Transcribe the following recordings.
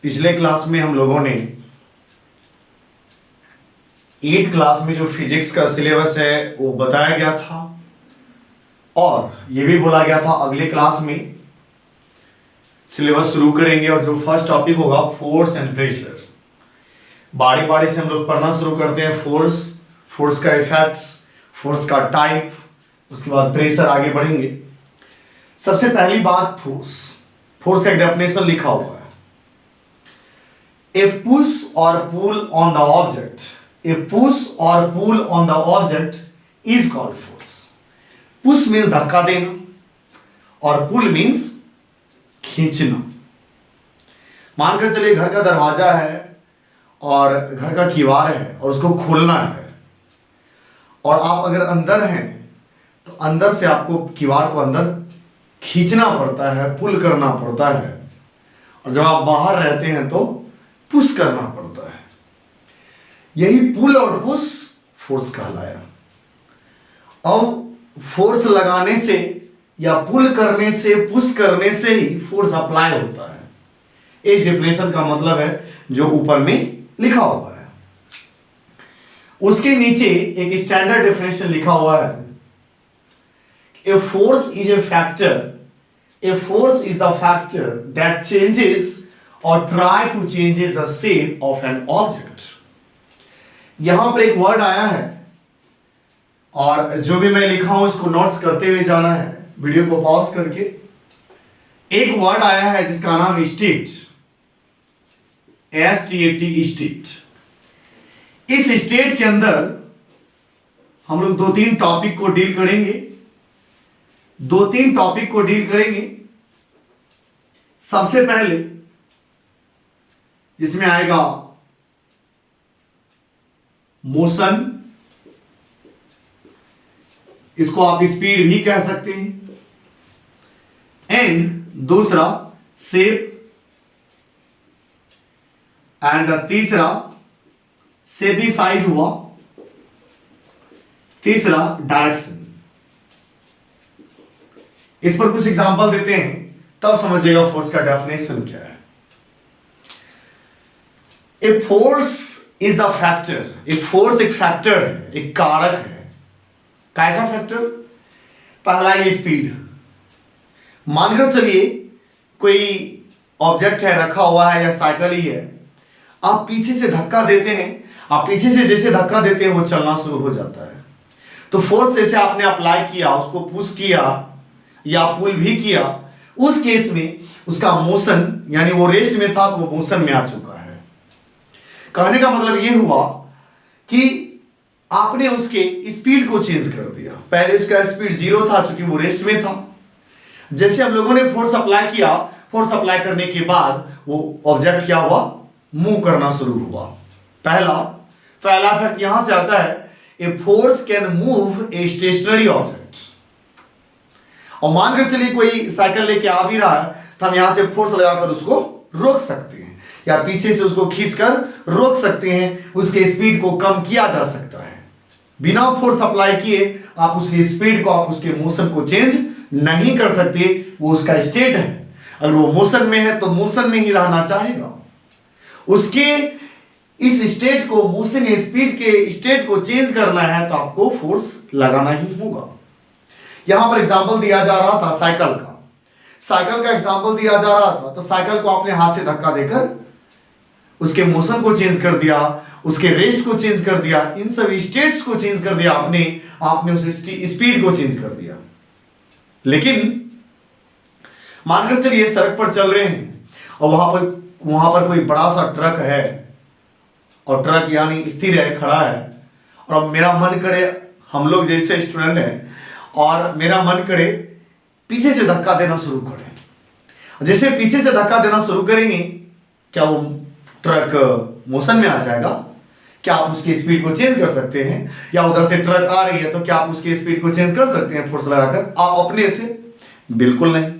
पिछले क्लास में हम लोगों ने 8 क्लास में जो फिजिक्स का सिलेबस है वो बताया गया था और ये भी बोला गया था अगले क्लास में सिलेबस शुरू करेंगे और जो फर्स्ट टॉपिक होगा फोर्स एंड प्रेशर। बारी बारी से हम लोग पढ़ना शुरू करते हैं। फोर्स का इफेक्ट्स, फोर्स का टाइप, उसके बाद प्रेशर, आगे बढ़ेंगे। सबसे पहली बात फोर्स का डेफिनेशन लिखा हुआ है, a push or pull on the object, a push or pull on the object is called force. Push means धक्का देना और पुल मीन्स खींचना। मानकर चलिए घर का दरवाजा है और घर का किवाड़ है और उसको खोलना है, और आप अगर अंदर हैं तो अंदर से आपको किवाड़ को अंदर खींचना पड़ता है, पुल करना पड़ता है, और जब आप बाहर रहते हैं तो पुश करना पड़ता है। यही पुल और पुश फोर्स कहलाया। अब फोर्स लगाने से या पुल करने से, पुश करने से ही फोर्स अप्लाई होता है। इस डेफिनेशन का मतलब है जो ऊपर में लिखा हुआ है। उसके नीचे एक स्टैंडर्ड डेफिनेशन लिखा हुआ है, a force is a factor, a force is the factor that changes और try to changes the shape of an object. यहां पर एक वर्ड आया है और जो भी मैं लिखा हूं उसको नोट्स करते हुए जाना है, वीडियो को पॉज करके। एक वर्ड आया है जिसका नाम स्टेट, STAT, स्टेट। इस स्टेट के अंदर हम लोग 2-3 टॉपिक को डील करेंगे। सबसे पहले इसमें आएगा मोशन, इसको आप स्पीड भी कह सकते हैं, एंड दूसरा शेप, एंड तीसरा शेप भी साइज हुआ, तीसरा डायरेक्शन। इस पर कुछ एग्जांपल देते हैं तब समझिएगा फोर्स का डेफिनेशन क्या है। A force is the factor, एक फोर्स एक फैक्टर है, एक कारक है। कैसा फैक्टर? पहला ये स्पीड। मानकर चलिए कोई ऑब्जेक्ट है, रखा हुआ है या साइकिल ही है, आप पीछे से धक्का देते हैं, आप पीछे से जैसे धक्का देते हैं वो चलना शुरू हो जाता है। तो फोर्स जैसे आपने अप्लाई किया, उसको पुश किया या पुल भी किया, उस केस में उसका मोशन, यानी वो रेस्ट में था तो वो मोशन में आ चुका है। कहने का मतलब ये हुआ कि आपने उसके स्पीड को चेंज कर दिया। पहले उसका स्पीड 0 था चूंकि वो रेस्ट में था। जैसे हम लोगों ने फोर्स अप्लाई किया, फोर्स अप्लाई करने के बाद वो ऑब्जेक्ट क्या हुआ, मूव करना शुरू हुआ। पहला इफेक्ट यहां से आता है, a force can move a stationary object. और मानकर चलिए कोई साइकिल लेके आ भी रहा है तो हम यहां से फोर्स लगाकर उसको रोक सकते हैं, या पीछे से उसको खींचकर रोक सकते हैं, उसके स्पीड को कम किया जा सकता है। बिना फोर्स अप्लाई किए आप उसकी स्पीड को, आप उसके मोशन को चेंज नहीं कर सकते। वो उसका स्टेट है। अगर वो मोशन में है तो मोशन में ही रहना चाहेगा। उसके इस स्टेट को, मोशन स्पीड के स्टेट को चेंज करना है तो आपको फोर्स लगाना ही होगा। यहां पर एग्जांपल दिया जा रहा था साइकिल का एग्जांपल दिया जा रहा था। तो साइकिल को आपने हाथ से धक्का देकर उसके मोशन को चेंज कर दिया, उसके रेस्ट को चेंज कर दिया, इन सभी स्टेट्स को चेंज कर दिया आपने उस स्पीड को चेंज कर दिया। लेकिन मानकर चलिए सड़क पर चल रहे हैं और वहां पर कोई बड़ा सा ट्रक है, और ट्रक यानी स्थिर है, खड़ा है, और मेरा मन करे, हम लोग जैसे स्टूडेंट हैं और मेरा मन करे पीछे से धक्का देना शुरू करें। जैसे पीछे से धक्का देना शुरू करेंगे, क्या वो ट्रक मोशन में आ जाएगा? क्या आप उसकी स्पीड को चेंज कर सकते हैं? या उधर से ट्रक आ रही है तो क्या आप उसकी स्पीड को चेंज कर सकते हैं फोर्स लगाकर? आप अपने से बिल्कुल नहीं।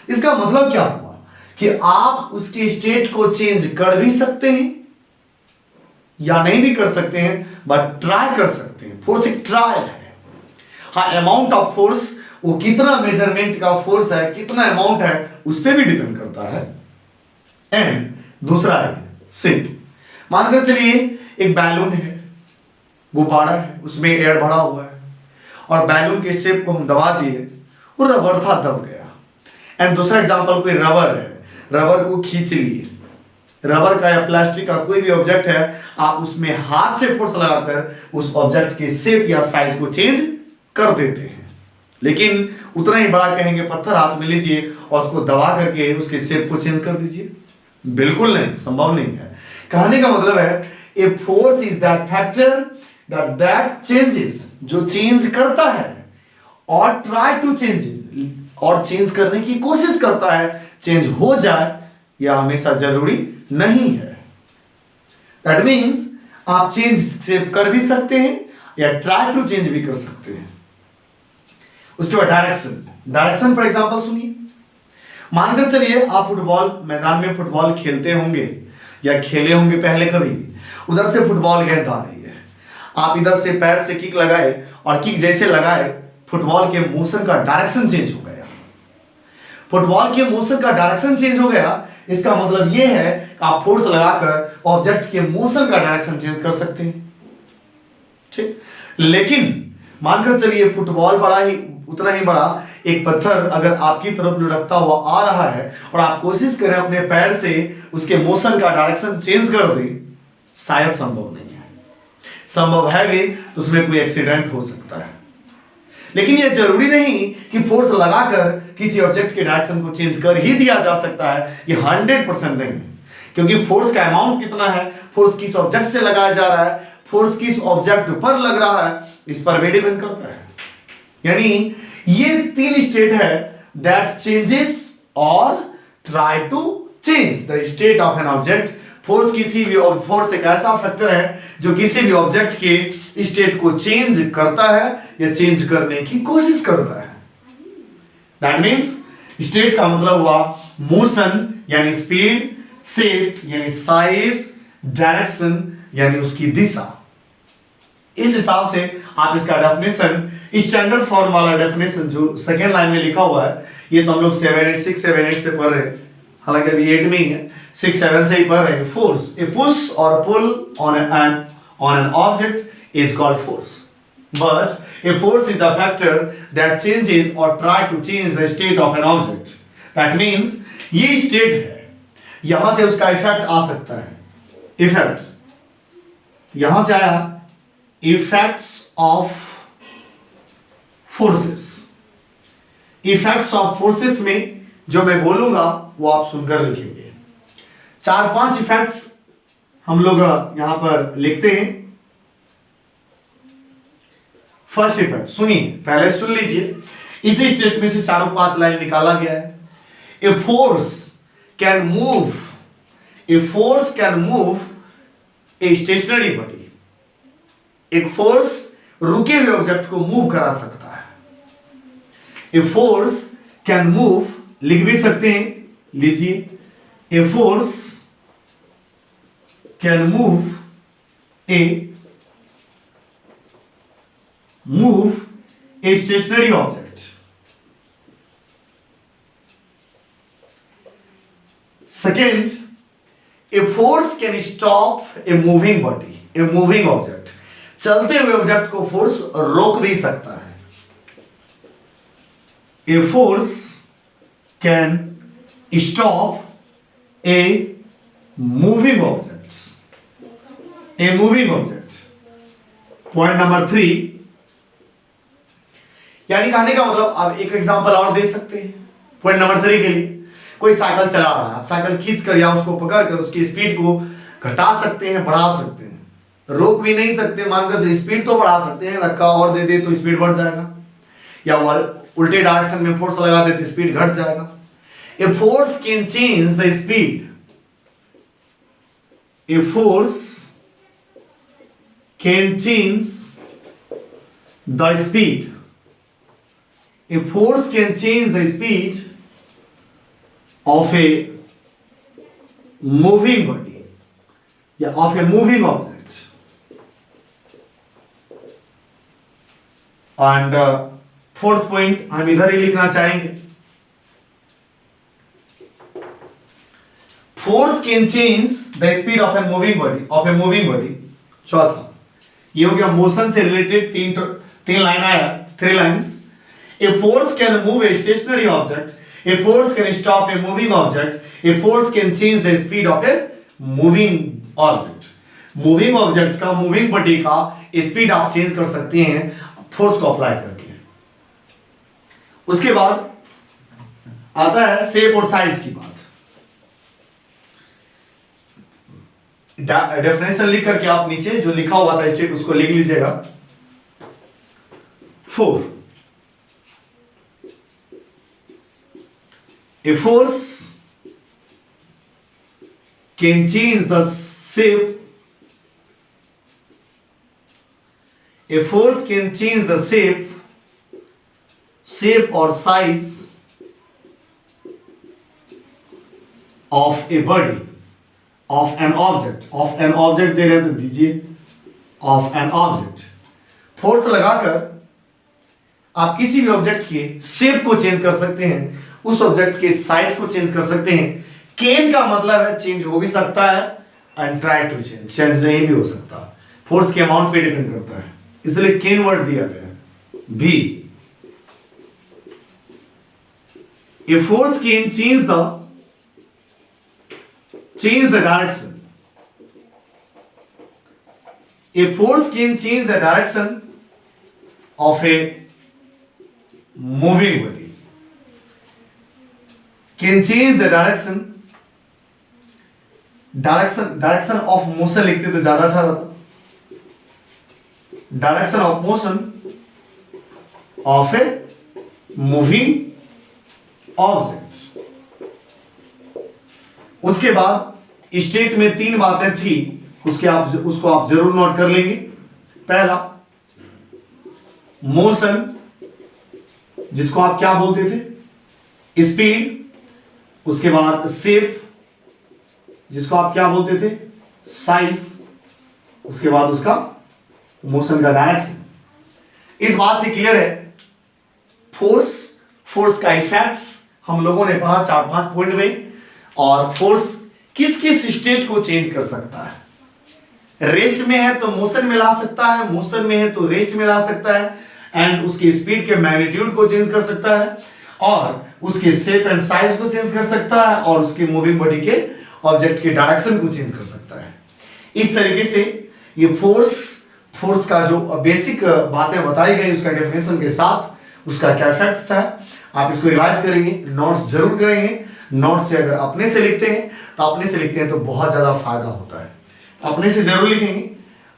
इसका मतलब क्या हुआ कि आप उसके स्टेट को चेंज कर भी सकते हैं या नहीं भी कर सकते हैं, बट ट्राई कर सकते हैं। फोर्स एक ट्रायल है। हाँ, अमाउंट ऑफ फोर्स वो कितना मेजरमेंट का फोर्स है, कितना अमाउंट है, उस पर भी डिपेंड करता है। एंड दूसरा है शेप। मानकर चलिए एक बैलून है, गुब्बारा है, उसमें एयर भरा हुआ है और बैलून के शेप को हम दबा दिए, वो रबर था, दब गया। एंड दूसरा एग्जांपल कोई रबर है, रबर को खींच लिए, रबर का या प्लास्टिक का कोई भी ऑब्जेक्ट है, आप उसमें हाथ से फोर्स लगाकर उस ऑब्जेक्ट के शेप या साइज को चेंज कर देते हैं। लेकिन उतना ही बड़ा कहेंगे पत्थर हाथ में लीजिए और उसको दबा करके उसके शेप को चेंज कर दीजिए, बिल्कुल नहीं, संभव नहीं है। कहने का मतलब है a force is that factor that changes, जो चेंज करता है, और ट्राई टू चेंजेस, और चेंज करने की कोशिश करता है। चेंज हो जाए यह हमेशा जरूरी नहीं है। दैट मीन्स आप चेंज शेप कर भी सकते हैं या ट्राई टू चेंज भी कर सकते हैं। उसके बाद डायरेक्शन। डायरेक्शन फॉर एग्जांपल सुनिए, मानकर चलिए आप फुटबॉल मैदान में फुटबॉल खेलते होंगे या खेले होंगे पहले कभी, उधर से फुटबॉल गेंद आ रही है, आप इधर से पैर से किक लगाए और किक जैसे लगाए फुटबॉल के मोशन का डायरेक्शन चेंज हो गया। फुटबॉल के मोशन का डायरेक्शन चेंज हो गया, इसका मतलब यह है कि आप फोर्स लगाकर ऑब्जेक्ट के मोशन का डायरेक्शन चेंज कर सकते हैं। ठीक, लेकिन मानकर चलिए फुटबॉल बड़ा ही उतना ही बड़ा एक पत्थर अगर आपकी तरफ लुढ़कता हुआ आ रहा है और आप कोशिश करें अपने पैर से उसके मोशन का डायरेक्शन चेंज कर दें, शायद संभव नहीं है। संभव है भी तो उसमें कोई एक्सीडेंट हो सकता है। लेकिन यह जरूरी नहीं कि फोर्स लगाकर किसी ऑब्जेक्ट के डायरेक्शन को चेंज कर ही दिया जा सकता है, ये 100% नहीं है। क्योंकि फोर्स का अमाउंट कितना है, फोर्स किस ऑब्जेक्ट से लगाया जा रहा है, फोर्स किस ऑब्जेक्ट पर लग रहा है, इस पर भी डिपेंड करता है। यानी ये तीन स्टेट है दैट चेंजेस और try to change the state of an object. Force किसी भी फोर्स एक ऐसा फैक्टर है जो किसी भी ऑब्जेक्ट के स्टेट को चेंज करता है या चेंज करने की कोशिश करता है। दैट मीन्स स्टेट का मतलब हुआ मोशन यानी स्पीड, शेप यानी साइज, डायरेक्शन यानी उसकी दिशा। इस हिसाब से आप इसका डेफिनेशन, स्टैंडर्ड फॉर्म वाला डेफिनेशन जो सेकेंड लाइन में लिखा हुआ है, ये तो हम लोग 6 7 8 से पढ़ रहे हैं, हालांकि अभी 8 में ही है, 6 7 से ही पढ़ रहे हैं। Force, a push or pull on an object is called force, but a force is the factor that changes और try to change the state of an object. That means ये स्टेट है, यहां से उसका इफेक्ट आ सकता है। Effect यहां से आया, effects of forces. Effects of forces में जो मैं बोलूंगा वो आप सुनकर लिखेंगे। 4-5 इफेक्ट्स हम लोग यहां पर लिखते हैं। फर्स्ट इफेक्ट सुनिए, पहले सुन लीजिए, इसी स्टेज में से 4-5 लाइन निकाला गया है। A force can move, A force can move a stationary body. एक फोर्स रुके हुए ऑब्जेक्ट को मूव करा सकता है। ए फोर्स कैन मूव, लिख भी सकते हैं, लीजिए, ए force can move a stationary object. Second, A force can stop A moving body, a moving object. चलते हुए ऑब्जेक्ट को फोर्स रोक भी सकता है। A force can stop a moving object, a moving object. Point number 3, यानी कहने का मतलब आप एक एग्जांपल और दे सकते हैं पॉइंट नंबर 3 के लिए। कोई साइकिल चला रहा है, आप साइकिल खींच कर या उसको पकड़ कर उसकी स्पीड को घटा सकते हैं, बढ़ा सकते हैं, रोक भी नहीं सकते। मानकर स्पीड तो बढ़ा सकते हैं, धक्का और दे दे तो स्पीड बढ़ जाएगा, या उल्टे डायरेक्शन में फोर्स लगा दे तो स्पीड घट जाएगा। ए force can change the speed, A force can change the speed, A force can change the speed of a moving body, yeah, of a moving object. And fourth point हम इधर ही लिखना चाहेंगे, force can change the speed of a moving body. चौथा ये हो गया motion से related तीन लाइन आया, 3 lines. A force can move a stationary object, A force can stop a moving object, A force can change the speed of a moving object. Moving object का, moving body का speed आप change कर सकते हैं force को apply करके। उसके बाद आता है शेप और साइज की बात। डेफिनेशन लिख करके आप नीचे जो लिखा हुआ था स्टेट उसको लिख लीजिएगा। 4 A force can change the shape. A force can change the shape or size of a body, of an object. Of an object दे रहे तो दीजिए of an object. फोर्स लगाकर आप किसी भी ऑब्जेक्ट के शेप को चेंज कर सकते हैं, उस ऑब्जेक्ट के साइज को चेंज कर सकते हैं। कैन का मतलब है चेंज हो भी सकता है एंड ट्राई टू चेंज नहीं भी हो सकता। फोर्स के अमाउंट पे डिपेंड करता है, इसलिए कैन वर्ड दिया गया है। B, a force can change the direction. A force can change the direction of a moving body, can change the direction of motion लिखते तो ज्यादा अच्छा रहता। Direction of motion of a moving object. उसके बाद स्टेट में 3 बातें थी, उसको आप जरूर नोट कर लेंगे। पहला मोशन, जिसको आप क्या बोलते थे, स्पीड। उसके बाद शेप, जिसको आप क्या बोलते थे, साइज। उसके बाद उसका मोशन का डायरेक्शन। इस बात से क्लियर है फोर्स का इफेक्ट्स हम लोगों ने पढ़ा 4-5 पॉइंट में, और फोर्स किस किस स्टेट को चेंज कर सकता है। रेस्ट में है तो मोशन में ला सकता है, मोशन में है तो रेस्ट में ला सकता है, एंड उसकी स्पीड के मैग्नीट्यूड को चेंज कर सकता है, और उसके शेप एंड साइज को चेंज कर सकता है, और उसकी मूविंग बॉडी के ऑब्जेक्ट के डायरेक्शन को चेंज कर सकता है। इस तरीके से ये फोर्स का जो बेसिक बातें बताई गई उसका डेफिनेशन के साथ उसका क्या इफेक्ट था, आप इसको रिवाइज करेंगे, नोट्स जरूर करेंगे। नोट्स से अगर अपने से लिखते हैं तो बहुत ज्यादा फायदा होता है। अपने से जरूर लिखेंगे,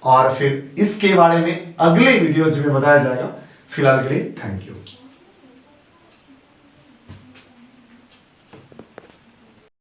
और फिर इसके बारे में अगले वीडियोज में बताया जाएगा। फिलहाल के लिए थैंक यू।